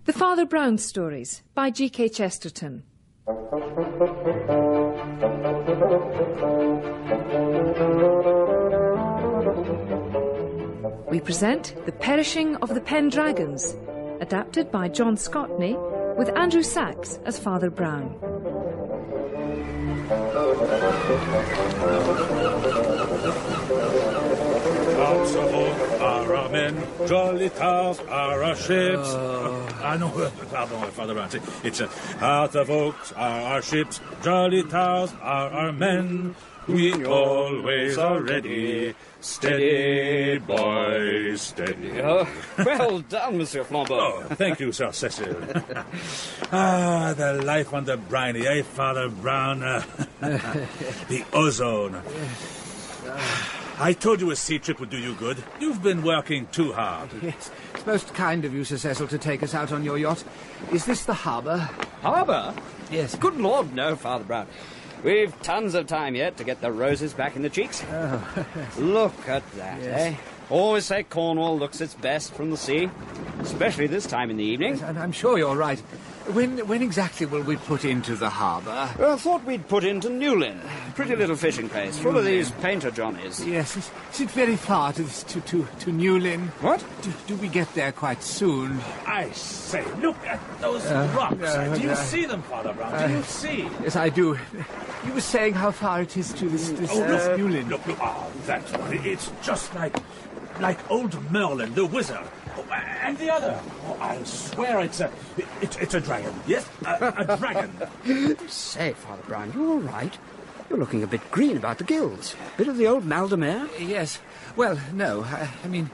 The Father Brown Stories by G.K. Chesterton. We present The Perishing of the Pendragons, adapted by John Scotney, with Andrew Sachs as Father Brown. Hearts of oak are our men, jolly towers are our ships. No, pardon, Father Brown. It's hearts of oaks are our ships, jolly towers are our men. We always are ready. Steady, boys, steady. Well done, Monsieur Flambeau. Oh, thank you, Sir Cecil. The life on the briny, eh, Father Brown? The ozone. I told you a sea trip would do you good. You've been working too hard. Yes, it's most kind of you, Sir Cecil, to take us out on your yacht. Is this the harbour? Harbour? Yes. Good Lord, no, Father Brown. We've tons of time yet to get the roses back in the cheeks. Oh. Look at that, Yes. eh? Always say Cornwall looks its best from the sea, especially this time in the evening. Yes, and I'm sure you're right. When exactly will we put into the harbour? Well, I thought we'd put into Newlyn. Pretty little fishing place, full of these painter johnnies. Yes, is it very far to Newlyn? What? Do we get there quite soon? I say, look at those rocks. Do you see them, Father Brown? Do you see? Yes, I do. You were saying how far it is to this Newlyn. Look. Oh, that's what it's just like old Merlin, the wizard. Oh, and the other. Oh, I'll swear it's a dragon. Yes, a dragon. Say, Father Brown, you all right? You're looking a bit green about the gills. Bit of the old mal de mer? Yes. Well, no. I mean...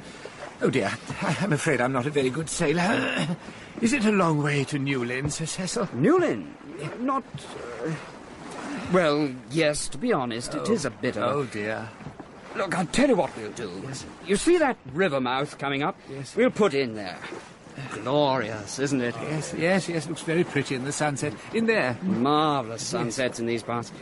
Oh, dear. I'm afraid I'm not a very good sailor. Is it a long way to Newlyn, Sir Cecil? Newlyn? Not... Well, yes, to be honest, it is a bit of... Oh, dear. Look, I'll tell you what we'll do. Yes. You see that river mouth coming up? Yes. We'll put in there. Glorious, isn't it? Yes. Looks very pretty in the sunset. In there. Marvellous sunsets in these parts.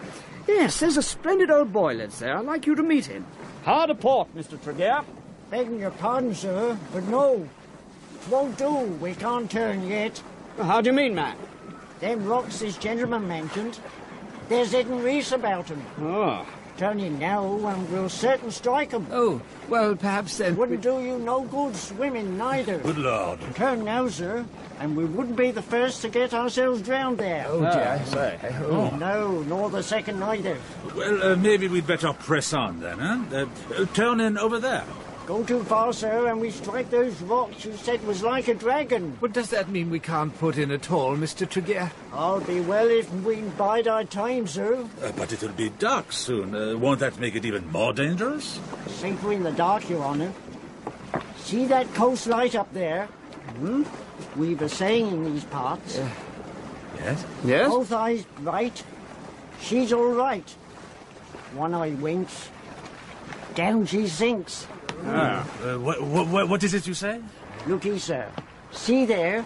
Yes, there's a splendid old boy lives there. I'd like you to meet him. Hard a port, Mr. Tregear. Begging your pardon, sir, but no. It won't do. We can't turn yet. How do you mean, man? Them rocks this gentleman mentioned, there's hidden reefs about 'em. Oh. Turn in now and we'll certain strike 'em. Oh, well, perhaps then... Wouldn't do you no good swimming, neither. Good Lord. Turn now, sir, and we wouldn't be the first to get ourselves drowned there. Oh, dear. I say. No, nor the second neither. Well, maybe we'd better press on then, huh? Turn in over there. Go too far, sir, and we strike those rocks you said was like a dragon. But does that mean we can't put in at all, Mr. Tregear? I'll be well if we bide our time, sir. But it'll be dark soon. Won't that make it even more dangerous? Safer in the dark, Your Honour. See that coast light up there? We've a saying in these parts. Yes? Yes? Both eyes bright. She's all right. One eye winks. Down she sinks. What is it you say? Looky, sir. See there?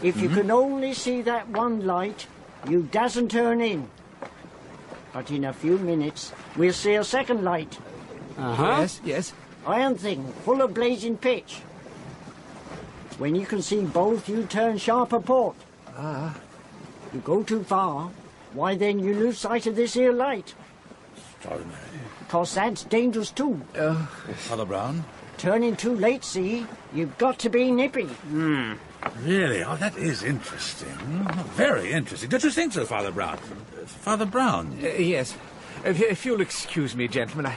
If you can only see that one light, you doesn't turn in. But in a few minutes, we'll see a second light. Uh-huh. Yes. Iron thing, full of blazing pitch. When you can see both, you turn sharp a port. You go too far, why then you lose sight of this here light. Extraordinary. Because that's dangerous too. Father Brown? Turning too late, see? You've got to be nippy. Really? Oh, that is interesting. Very interesting. Don't you think so, Father Brown? Father Brown? Yes. If you'll excuse me, gentlemen,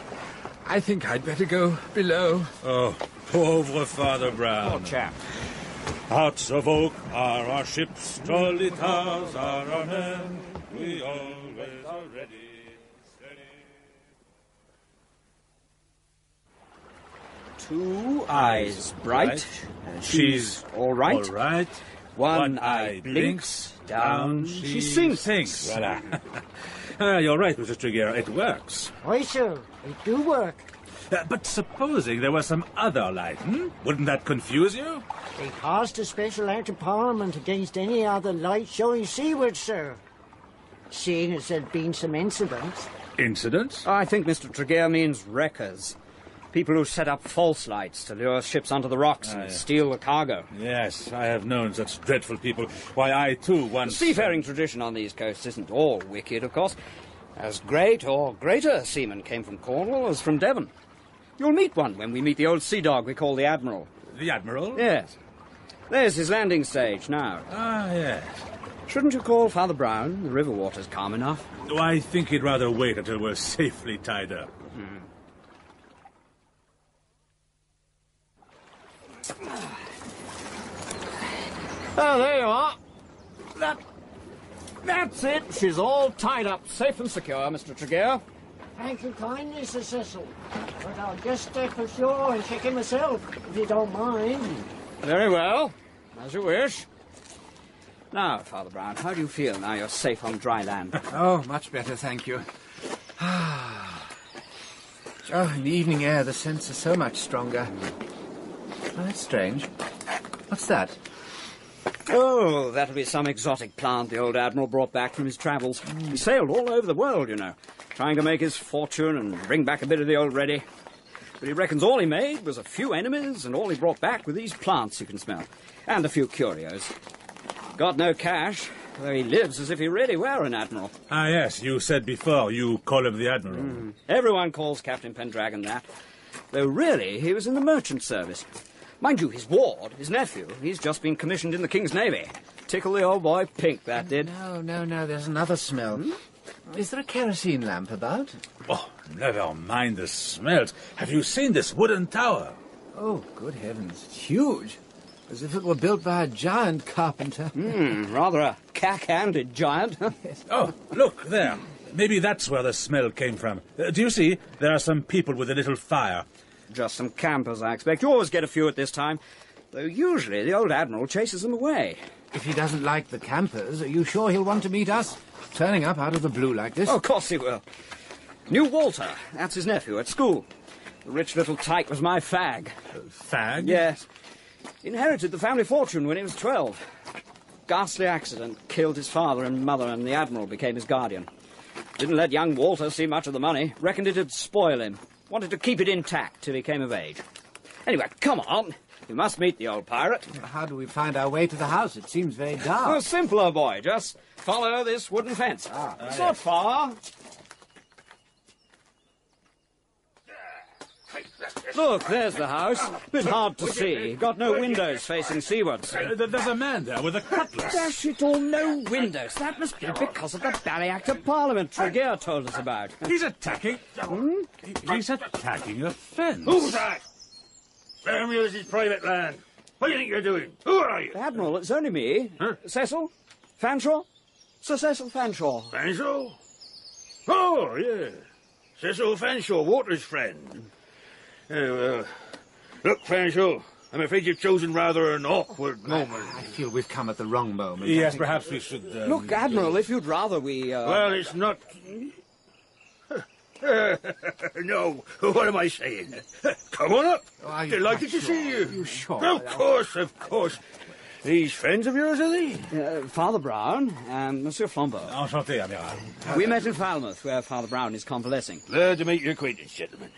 I think I'd better go below. Oh, pauvre Father Brown. Poor chap. Hearts of oak are our ships, jolly towers are our men. We always are ready. Two eyes bright. She's all right. All right. One eye blinks. Down she sinks. Voila. You're right, Mr. Tregear. It works. Why, sir, it do work. But supposing there was some other light, wouldn't that confuse you? They passed a special act of Parliament against any other light showing seaward, sir. Seeing as there'd been some incidents. Incidents? I think Mr. Tregear means wreckers. People who set up false lights to lure ships onto the rocks and steal the cargo. Yes, I have known such dreadful people. Why, I too once... The seafaring tradition on these coasts isn't all wicked, of course. As great or greater seamen came from Cornwall as from Devon. You'll meet one when we meet the old sea dog we call the Admiral. The Admiral? Yes. There's his landing stage now. Ah, yes. Shouldn't you call Father Brown? The river water's calm enough. Oh, I think he'd rather wait until we're safely tied up. Oh, there you are. That's it. She's all tied up, safe and secure, Mr. Tregear. Thank you kindly, Sir Cecil. But I'll just step ashore and check in myself, if you don't mind. Very well. As you wish. Now, Father Brown, how do you feel now you're safe on dry land? Oh, much better, thank you. Oh, in the evening air, the scents are so much stronger. Oh, that's strange. What's that? Oh, that'll be some exotic plant the old Admiral brought back from his travels. He sailed all over the world, you know, trying to make his fortune and bring back a bit of the old ready. But he reckons all he made was a few enemies, and all he brought back were these plants you can smell. And a few curios. Got no cash, though he lives as if he really were an admiral. Ah, yes, you said before you call him the Admiral. Everyone calls Captain Pendragon that, though really he was in the merchant service. Mind you, his ward, his nephew, he's just been commissioned in the King's Navy. Tickle the old boy pink, that did. No, there's another smell. Is there a kerosene lamp about? Oh, never mind the smells. Have you seen this wooden tower? Oh, good heavens, it's huge. As if it were built by a giant carpenter. Rather a cack-handed giant. Oh, look, there. Maybe that's where the smell came from. Do you see? There are some people with a little fire. Just some campers, I expect. You always get a few at this time. Though usually the old Admiral chases them away. If he doesn't like the campers, are you sure he'll want to meet us? Turning up out of the blue like this? Oh, of course he will. Knew Walter. That's his nephew at school. The rich little tyke was my fag. Fag? Yes. Inherited the family fortune when he was 12. Ghastly accident. Killed his father and mother, and the Admiral became his guardian. Didn't let young Walter see much of the money. Reckoned it'd spoil him. Wanted to keep it intact till he came of age. Anyway, come on. You must meet the old pirate. How do we find our way to the house? It seems very Oh, dark. simpler, boy. Just follow this wooden fence. It's not far. Look, there's the house. Bit hard to see. Got no windows facing seawards. There's a man there with a cutlass. Dash it all, no windows. That must be because of the Bally Act of Parliament Tregear told us about. He's attacking... He's attacking a fence. Who's that? Let him use his private land. What do you think you're doing? Who are you? Admiral, it's only me. Huh? Cecil? Fanshawe? Sir Cecil Fanshawe. Fanshawe? Oh, yeah. Cecil Fanshawe, Walter's friend. Look, Fanshawe, I'm afraid you've chosen rather an awkward moment. I feel we've come at the wrong moment. Yes, perhaps we should... Look, Admiral, if you'd rather we... Well, it's not... No, what am I saying? Come on up. Oh, are you Delighted quite to sure? see you. Are you sure? Of course. These friends of yours, are they? Father Brown and Monsieur Flambeau. Enchanté, Amiral. We met in Falmouth, where Father Brown is convalescing. Glad to make your acquaintance, gentlemen.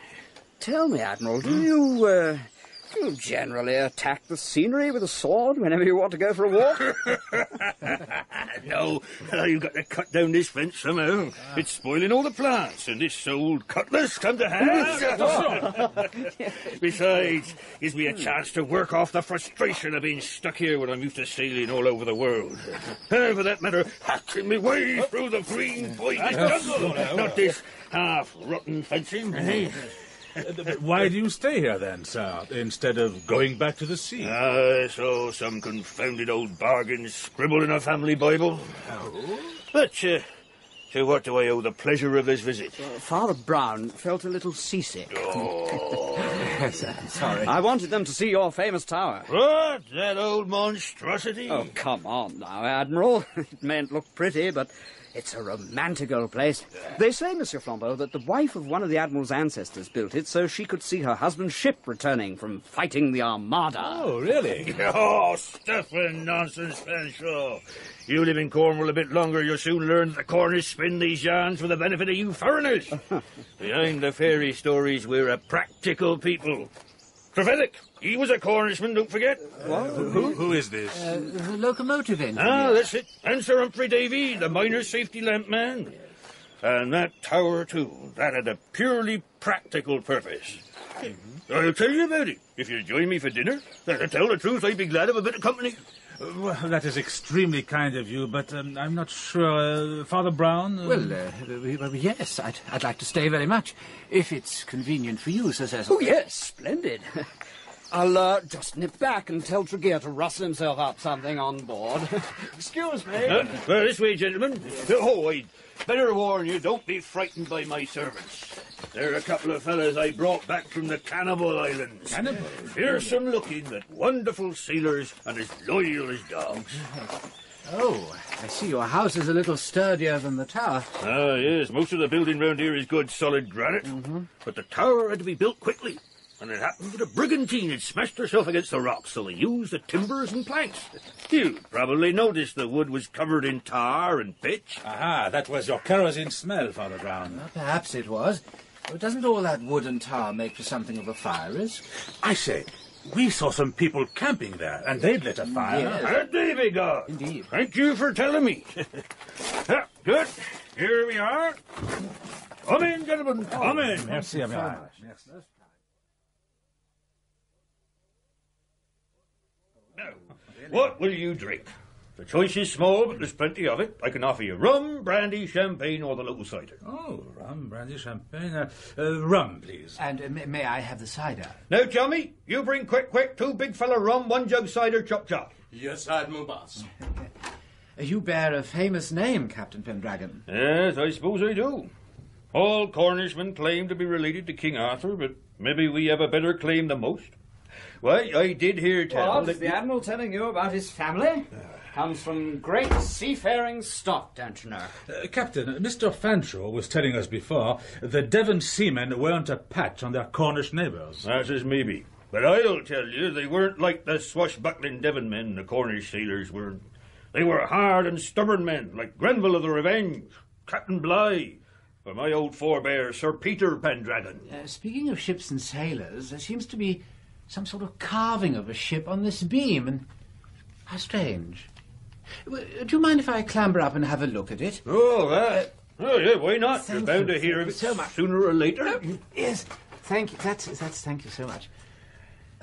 Tell me, Admiral, do you generally attack the scenery with a sword whenever you want to go for a walk? No, you've got to cut down this fence somehow. It's spoiling all the plants, and this old cutlass come to hand. Besides, gives me a chance to work off the frustration of being stuck here when I'm used to sailing all over the world. For that matter, hacking me way through the green poisonous jungle. Not this half-rotten fencing. Why do you stay here, then, sir, instead of going back to the sea? So some confounded old bargain scribbled in a family Bible. But, to what do I owe the pleasure of this visit? Father Brown felt a little seasick. Oh, Yes, sorry. I wanted them to see your famous tower. What? That old monstrosity? Oh, come on now, Admiral. It mayn't look pretty, but it's a romantic old place. They say, Monsieur Flambeau, that the wife of one of the Admiral's ancestors built it so she could see her husband's ship returning from fighting the Armada. Oh, really? Oh, stuff and nonsense, Fanshawe. You live in Cornwall a bit longer, you'll soon learn that the Cornish spin these yarns for the benefit of you foreigners. Behind the fairy stories, we're a practical people. Trevedic, he was a Cornishman, don't forget. Who is this? The locomotive engineer. Ah, that's it. And Sir Humphrey Davy, the minor safety lamp man. And that tower, too. That had a purely practical purpose. I'll tell you about it. If you'll join me for dinner, to tell the truth, I'd be glad of a bit of company. Well, that is extremely kind of you, but I'm not sure. Father Brown? Well, yes, I'd like to stay very much, if it's convenient for you, Sir Cecil. Oh, yes, splendid. I'll just nip back and tell Tregear to rustle himself up something on board. Excuse me. Well, this way, gentlemen. Oh, I'd better warn you, don't be frightened by my servants. They're a couple of fellas I brought back from the Cannibal Islands. Cannibal? Fearsome looking, but wonderful sailors and as loyal as dogs. Oh, I see your house is a little sturdier than the tower. Ah, yes, most of the building round here is good solid granite. But the tower had to be built quickly. And it happened that a brigantine had smashed herself against the rocks, so they used the timbers and planks. You probably noticed the wood was covered in tar and pitch. Aha, that was your kerosene smell, Father Brown. Well, perhaps it was. But doesn't all that wood and tar make for something of a fire risk? I say, we saw some people camping there, and they'd lit a fire. Yes. That Davy God. Indeed. Thank you for telling me. Yeah, good. Here we are. Come in, gentlemen. Come in. Merci, amiral. Now, what will you drink? The choice is small, but there's plenty of it. I can offer you rum, brandy, champagne, or the local cider. Oh, rum, brandy, champagne. Rum, please. And may I have the cider? Now, Chummy, you bring quick, 2 big fella rum, 1 jug cider, chop. Yes, Admiral Boss. You bear a famous name, Captain Pendragon. Yes, I suppose I do. All Cornishmen claim to be related to King Arthur, but maybe we have a better claim than most. Why, I did hear tell What, is the Admiral telling you about his family? Comes from great seafaring stock, don't you know? Captain, Mr. Fanshawe was telling us before the Devon seamen weren't a patch on their Cornish neighbours. That's as maybe. But I'll tell you, they weren't like the swashbuckling Devon men the Cornish sailors were. They were hard and stubborn men, like Grenville of the Revenge, Captain Bligh, or my old forebear, Sir Peter Pendragon. Speaking of ships and sailors, there seems to be some sort of carving of a ship on this beam, and how strange. Do you mind if I clamber up and have a look at it? Oh, that. Oh, yeah, why not? You're Thank bound you to hear of it so much. sooner or later. Oh, yes, thank you. That's thank you so much.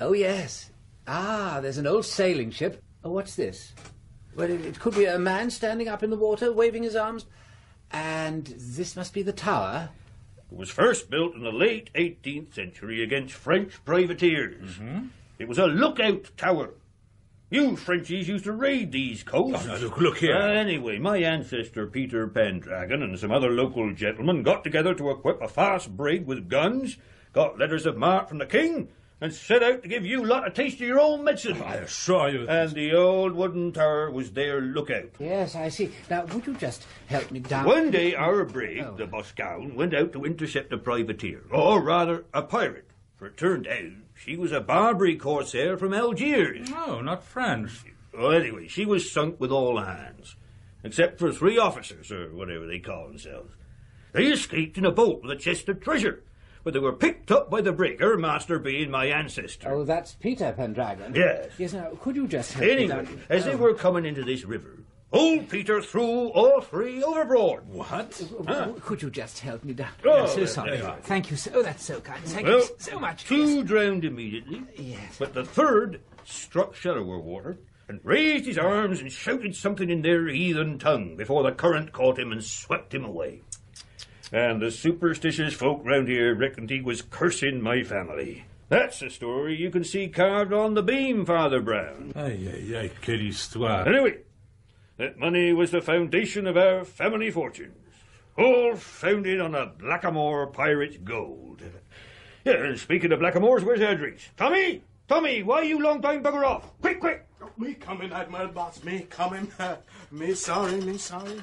Oh, yes. Ah, there's an old sailing ship. Oh, what's this? Well, it could be a man standing up in the water, waving his arms. And this must be the tower. It was first built in the late 18th century against French privateers. It was a lookout tower. You Frenchies used to raid these coasts. Oh, no, look here. Anyway, my ancestor Peter Pendragon and some other local gentlemen got together to equip a fast brig with guns, got letters of marque from the king, and set out to give you lot a taste of your own medicine. I assure you. And the old wooden tower was their lookout. Yes, I see. Now, would you just help me down? One day our brig, the Boscawen, went out to intercept a privateer, or rather a pirate, for it turned out she was a Barbary corsair from Algiers. No, not French. Well, anyway, she was sunk with all hands, except for 3 officers, or whatever they call themselves. They escaped in a boat with a chest of treasure, but they were picked up by the brig, her master being my ancestor. Oh, that's Peter Pendragon. Yes. Yes, now, could you just help me Anyway, down? as they were coming into this river, old Peter threw all 3 overboard. What? Could you just help me down? Oh, I'm so that's sorry. very right. Thank you so. Oh, that's so kind. Thank Well, you so much. 2 drowned immediately, Yes. but the 3rd struck shallower water and raised his arms and shouted something in their heathen tongue before the current caught him and swept him away. And the superstitious folk round here reckoned he was cursing my family. That's a story you can see carved on the beam, Father Brown. Aïe, quelle histoire. Anyway, that money was the foundation of our family fortunes, all founded on a blackamoor pirate's gold. Yeah, and speaking of blackamoors, where's Hendricks? Tommy! Tommy, why you long time bugger off? Quick, quick! Me coming, Admiral Boss, me coming. Me sorry, me sorry.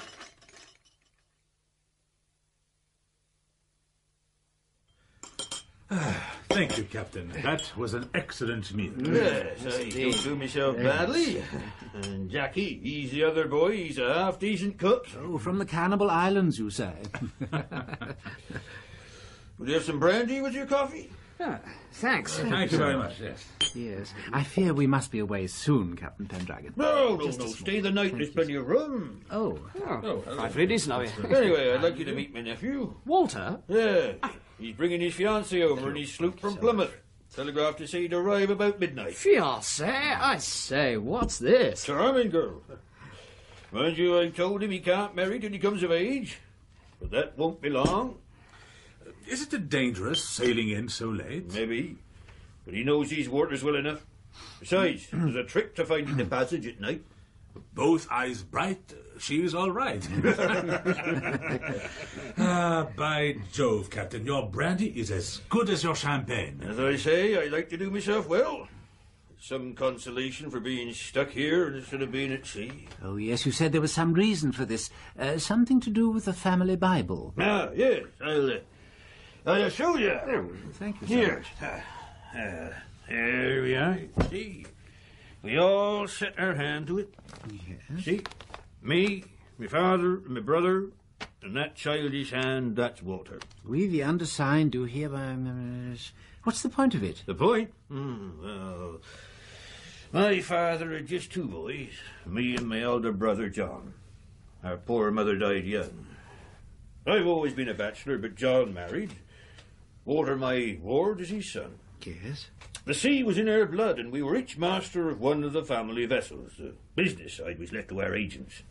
Thank you, Captain. That was an excellent meal. Yes, I don't do myself badly. And Jackie, he's the other boy. He's a half-decent cook. Oh, from the Cannibal Islands, you say? Would you have some brandy with your coffee? Thanks. Thank you very much, yes. Yes. I fear we must be away soon, Captain Pendragon. No. Stay the night. There's plenty of room. Oh. Frightfully decent of you. Anyway, I'd like you to meet my nephew. Walter? Yeah. He's bringing his fiancée over in his sloop from Plymouth. Telegraphed to say he'd arrive about midnight. Fiancé? I say, what's this? Charming girl. Mind you, I told him he can't marry till he comes of age. But that won't be long. Isn't it dangerous sailing in so late? Maybe. But he knows these waters well enough. Besides, there's a trick to finding the passage at night. Both eyes bright, she is all right. By Jove, Captain, your brandy is as good as your champagne. As I say, I like to do myself well. It's some consolation for being stuck here instead of being at sea. Oh, yes, you said there was some reason for this. Something to do with the family Bible. Ah, yes, I'll show you. Thank you, Here. There we are. See? We all set our hand to it. Yes. See? Me, my father, and my brother, and that childish hand, that's Walter. We, the undersigned, do hereby... What's the point of it? The point? Well, my father had just two boys, me and my elder brother, John. Our poor mother died young. I've always been a bachelor, but John married. Walter, my ward, is his son. Yes. The sea was in our blood, and we were each master of one of the family vessels. The business side was left to our agents.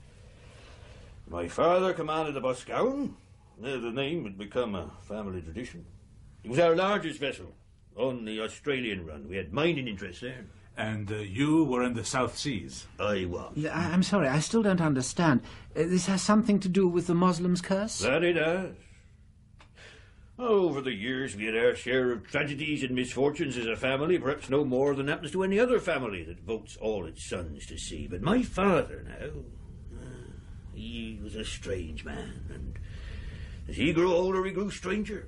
My father commanded the Boscawen. The name had become a family tradition. It was our largest vessel on the Australian run. We had mining interests there. And you were in the South Seas. I was. I'm sorry, I still don't understand. This has something to do with the Muslim's curse? That it has. Over the years, we had our share of tragedies and misfortunes as a family, perhaps no more than happens to any other family that votes all its sons to sea. But my father, now, he was a strange man, and as he grew older, he grew stranger.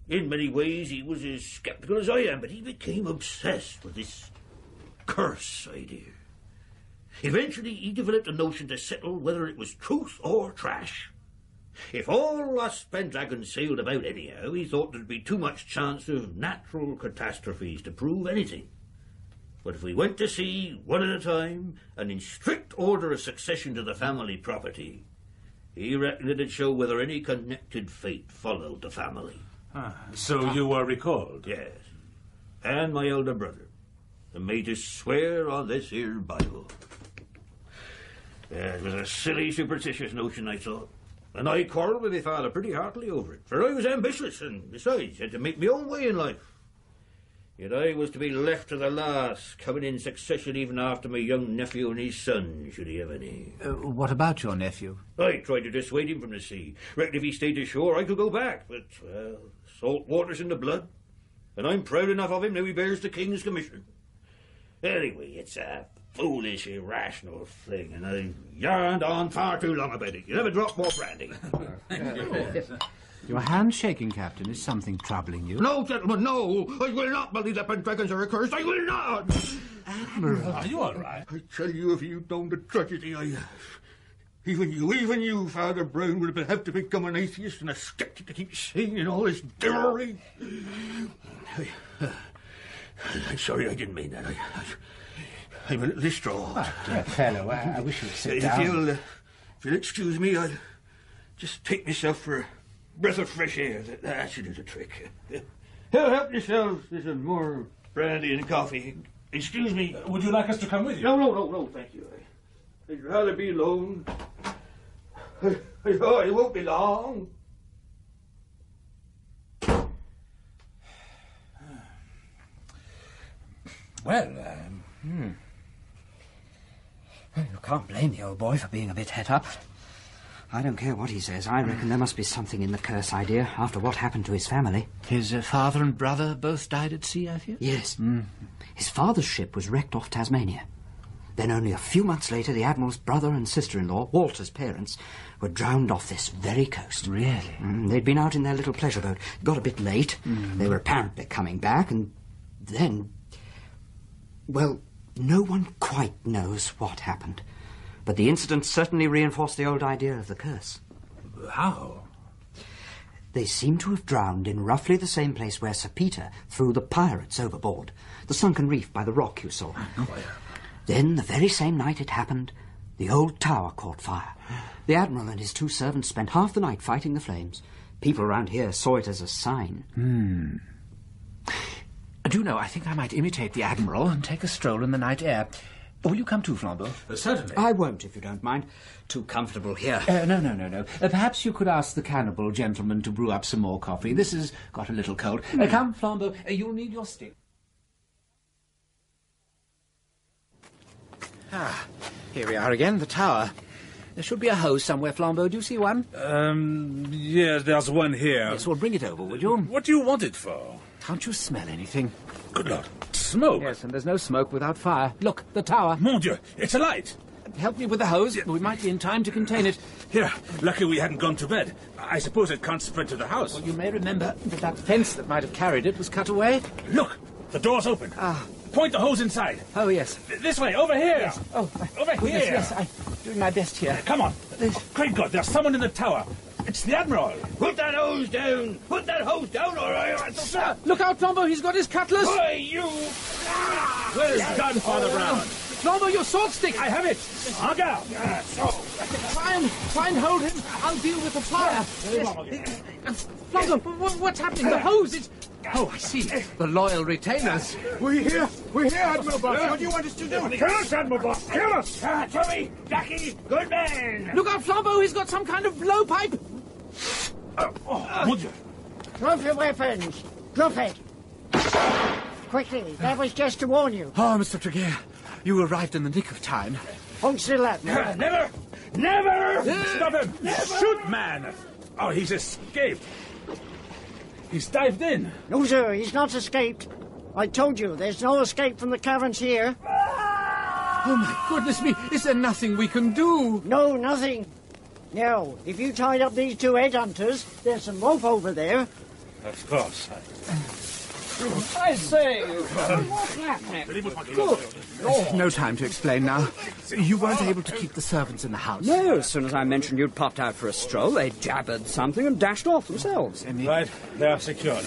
In many ways, he was as sceptical as I am, but he became obsessed with this curse idea. Eventually, he developed a notion to settle whether it was truth or trash. If all us Pendragons sailed about anyhow, he thought there'd be too much chance of natural catastrophes to prove anything. But if we went to sea one at a time, and in strict order of succession to the family property, he reckoned it'd show whether any connected fate followed the family. So you were recalled? Yes. And my elder brother, and made us swear on this here Bible. It was a silly, superstitious notion, I thought. And I quarrelled with my father pretty heartily over it, for I was ambitious, and besides, had to make my own way in life. Yet I was to be left to the last, coming in succession even after my young nephew and his son, should he have any. What about your nephew? I tried to dissuade him from the sea. Reckoned if he stayed ashore, I could go back, but, well, salt water's in the blood, and I'm proud enough of him now he bears the King's commission. Anyway, it's a foolish, irrational thing, and I yarned on far too long about it. You never drop more brandy. Your handshaking, Captain. Is something troubling you? No, gentlemen, no! I will not believe that Pendragons are accursed. I will not! Admiral. Are you all right? I tell you, if you'd known the tragedy I have... Even you, Father Brown, would have to become an atheist and a skeptic to keep sane in all this devilry. I'm sorry, I didn't mean that. I'm a little distraught. Dear fellow, I wish you'd sit down. If you'll excuse me, I'll just take myself for a breath of fresh air. That should do the trick. Help yourselves. There's some more brandy and coffee. Excuse me. Would you like us to come with you? No, thank you. I'd rather be alone. It won't be long. Well, you can't blame the old boy for being a bit het up. I don't care what he says. I reckon there must be something in the curse idea after what happened to his family. His father and brother both died at sea, I fear? Yes. His father's ship was wrecked off Tasmania. Then only a few months later, the Admiral's brother and sister-in-law, Walter's parents, were drowned off this very coast. Really? They'd been out in their little pleasure boat. Got a bit late. They were apparently coming back, and then... Well, no one quite knows what happened. But the incident certainly reinforced the old idea of the curse. How? They seem to have drowned in roughly the same place where Sir Peter threw the pirates overboard. The sunken reef by the rock you saw. Then, the very same night it happened, the old tower caught fire. The Admiral and his 2 servants spent half the night fighting the flames. People around here saw it as a sign. Do you know, I think I might imitate the Admiral and take a stroll in the night air. Will you come too, Flambeau? Certainly. I won't, if you don't mind. Too comfortable here. No. Perhaps you could ask the cannibal gentleman to brew up some more coffee. This has got a little cold. Come, Flambeau, you'll need your stick. Here we are again, the tower. There should be a hose somewhere, Flambeau. Do you see one? Yes, there's one here. Yes, well, bring it over, would you? What do you want it for? Can't you smell anything? Good Lord. Smoke? Yes, and there's no smoke without fire. Look, the tower. Mon Dieu, it's alight. Help me with the hose. We might be in time to contain it. Here, lucky we hadn't gone to bed. I suppose it can't spread to the house. Well, you may remember that fence that might have carried it was cut away. Look, the door's open. Point the hose inside. Oh, yes. This way, over here. Yes. Oh, over here. Yes, I'm doing my best here. Come on. Great God, there's someone in the tower. It's the Admiral. Put that hose down! Put that hose down, or I... Look out, Flambeau, he's got his cutlass. Why, you... Well done, Father Brown. Flambeau, your sword stick. I have it. En garde. Try and hold him. I'll deal with the fire. Flambeau, what's happening? The hose is... Oh, I see. The loyal retainers. We're here, Admiral Boss. What do you want us to do? Kill us, Admiral Boss. Kill us. Tommy, Jackie, good man! Look out, Flambeau, he's got some kind of blowpipe. Mon Dieu. Drop your weapons. Drop it. Quickly, that was just to warn you. Oh, Mr. Tregear, you arrived in the nick of time. Hold still, Admiral. Never! Stop him. Shoot, man. Oh, he's escaped. He's dived in. No, sir, he's not escaped. I told you, there's no escape from the caverns here. Oh, my goodness me, is there nothing we can do? No, nothing. Now, if you tied up these 2 headhunters, there's some rope over there. Of course. I say, what's happening? No time to explain now. You weren't able to keep the servants in the house. No, as soon as I mentioned you'd popped out for a stroll, they jabbered something and dashed off themselves. Right, they are secure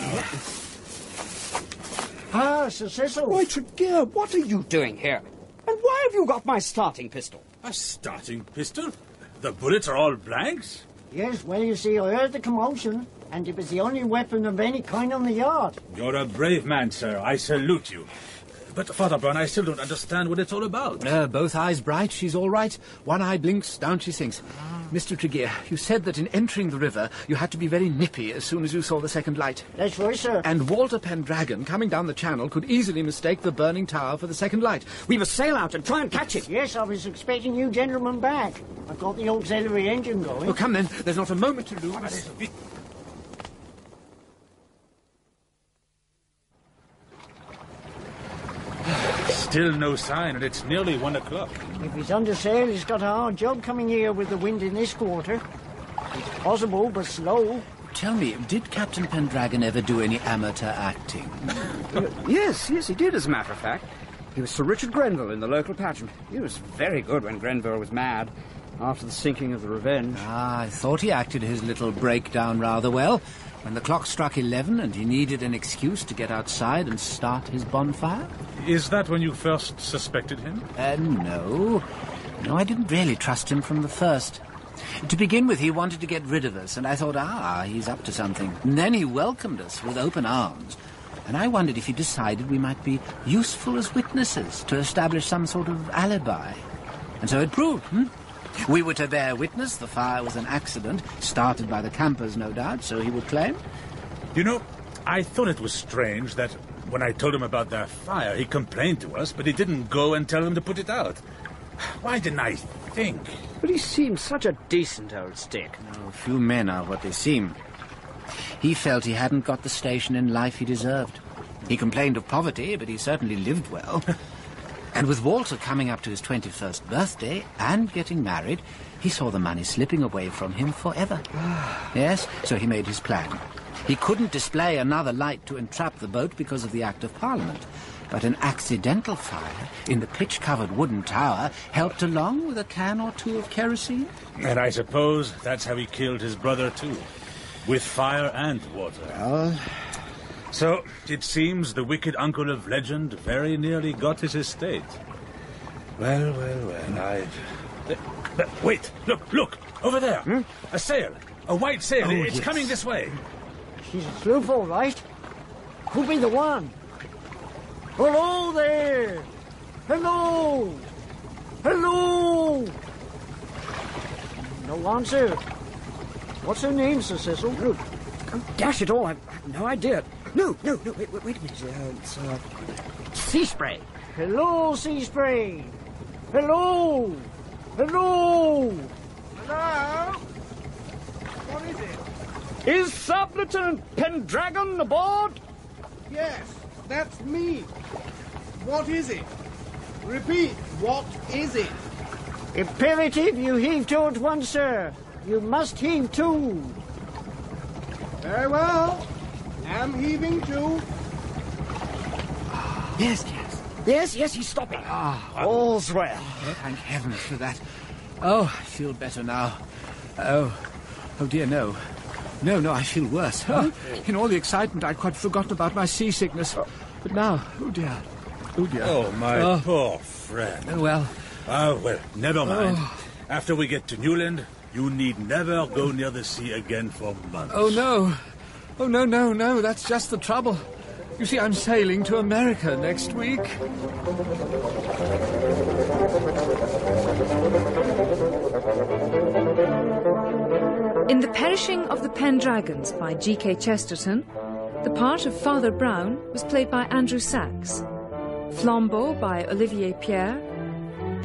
now. Sir Cecil. Why, Tregear, what are you doing here? And why have you got my starting pistol? A starting pistol? The bullets are all blanks? Yes, well, you see, I heard the commotion, and it was the only weapon of any kind on the yard. You're a brave man, sir. I salute you. But, Father Brown, I still don't understand what it's all about. Both eyes bright, she's all right. One eye blinks, down she sinks. Mr. Tregear, you said that in entering the river, you had to be very nippy as soon as you saw the second light. That's right, sir. And Walter Pendragon, coming down the channel, could easily mistake the burning tower for the second light. We must sail out and try and catch it. Yes, I was expecting you gentlemen back. I've got the auxiliary engine going. Oh, come then, there's not a moment to lose. Still no sign, and it's nearly 1 o'clock. If he's under sail, he's got a hard job coming here with the wind in this quarter. It's possible, but slow. Tell me, did Captain Pendragon ever do any amateur acting? Yes, he did, as a matter of fact. He was Sir Richard Grenville in the local pageant. He was very good when Grenville was mad, after the sinking of the Revenge. Ah, I thought he acted his little breakdown rather well. When the clock struck 11 and he needed an excuse to get outside and start his bonfire. Is that when you first suspected him? No. No, I didn't really trust him from the first. To begin with, he wanted to get rid of us, and I thought, he's up to something. And then he welcomed us with open arms. And I wondered if he decided we might be useful as witnesses to establish some sort of alibi. And so it proved, We were to bear witness the fire was an accident, started by the campers, no doubt, so he would claim. You know, I thought it was strange that when I told him about their fire, he complained to us, but he didn't go and tell them to put it out. Why didn't I think? But he seemed such a decent old stick. Oh, few men are what they seem. He felt he hadn't got the station in life he deserved. He complained of poverty, but he certainly lived well. And with Walter coming up to his 21st birthday and getting married, he saw the money slipping away from him forever. Yes, so he made his plan. He couldn't display another light to entrap the boat because of the Act of Parliament, but an accidental fire in the pitch-covered wooden tower helped along with a can or two of kerosene. And I suppose that's how he killed his brother, too. With fire and water. Well, so, it seems the wicked uncle of legend very nearly got his estate. Well, wait, look, over there. A sail, a white sail. It's yes. coming this way. She's a sloop, all right. Who'll be the one? Hello there! Hello! Hello! No answer. What's her name, Sir Cecil? Oh, dash it all, I've no idea. No, wait a minute. It's Sea Spray. Hello, Sea Spray! Hello! Hello! Hello? What is it? Is Sub-Lieutenant Pendragon aboard? Yes, that's me. What is it? Repeat, what is it? Imperative you heave to at once, sir. You must heave to. Very well. Am heaving to. Yes, he's stopping. All's well. thank heavens for that. Oh, I feel better now. Oh dear, no. No, I feel worse. Oh, in all the excitement, I'd quite forgotten about my seasickness. But now, oh dear. Oh, my poor friend. Oh, well. Well, never mind. After we get to Newland, you need never go near the sea again for months. Oh, no. Oh, no, that's just the trouble. You see, I'm sailing to America next week. In The Perishing of the Pendragons by G.K. Chesterton, the part of Father Brown was played by Andrew Sachs, Flambeau by Olivier Pierre,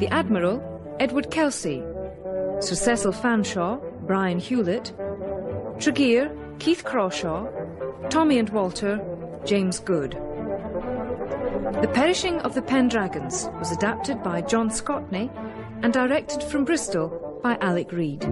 the Admiral, Edward Kelsey, Sir Cecil Fanshawe, Brian Hewlett, Tregear, Keith Crawshaw, Tommy and Walter, James Good. The Perishing of the Pendragons was adapted by John Scotney and directed from Bristol by Alec Reed.